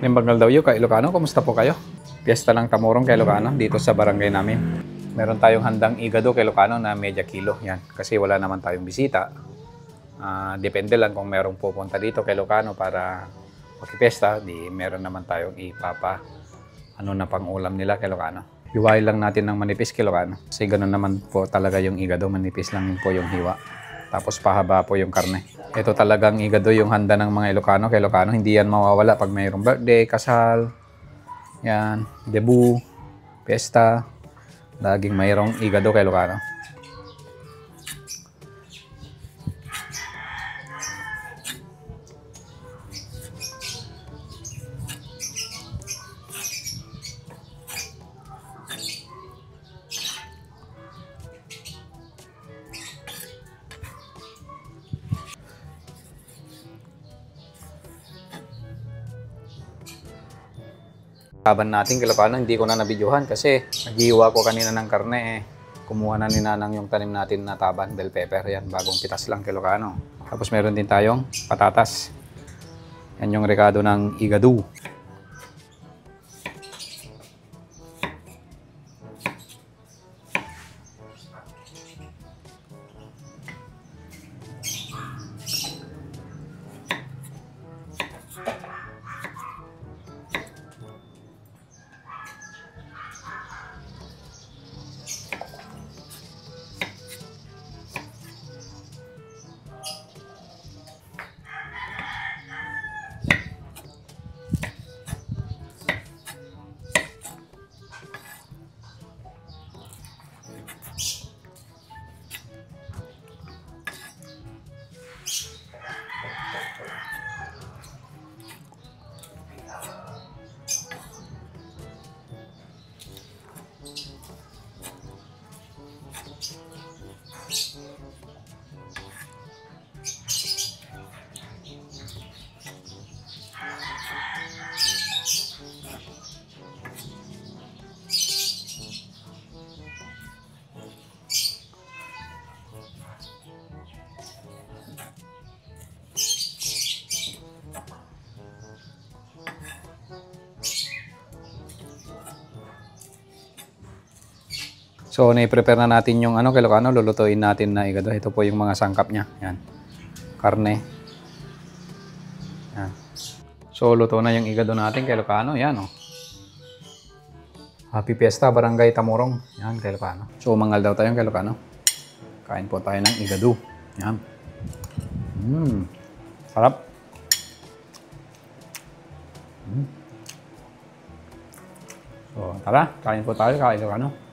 Nimbagal daw yun kay Ilocano. Kumusta po kayo? Piyesta ng Tamurong kay Ilocano dito sa barangay namin. Meron tayong handang igado kay Ilocano na media kilo. Yan. Kasi wala naman tayong bisita. Depende lang kung merong pupunta dito kay Ilocano para magpiyesta. Di meron naman tayong na pang ulam nila kay Ilocano. Hiwain lang natin ng manipis kay Ilocano. Kasi ganun naman po talaga yung igado. Manipis lang po yung hiwa. Tapos pahaba po yung karne. Ito talagang igado yung handa ng mga Ilocano kay Ilocano. Hindi yan mawawala pag mayroong birthday, kasal, yan, debut, piyesta. Laging mayroong igado kay Ilocano. Laban natin kay Ilocano, hindi ko na nabidyohan kasi naghiwa ko kanina ng karne Kumuha na ni Nanang yung tanim natin na taban, bell pepper. Yan, bagong pitas lang kay Ilocano. Tapos meron din tayong patatas. Yan yung rekado ng igado. So, na-prepare na natin yung kay Ilocano, lulutuin natin na igado. Ito po yung mga sangkap niya. Yan. Karne. Yan. So, luto na yung igado natin kay Ilocano. Yan, oh. Happy Fiesta, Barangay Tamurong. Yan, kay Ilocano. So, mangal daw tayo kay Ilocano. Kain po tayo ng igado. Yan. Sarap. So, tara. Kain po tayo kay Ilocano.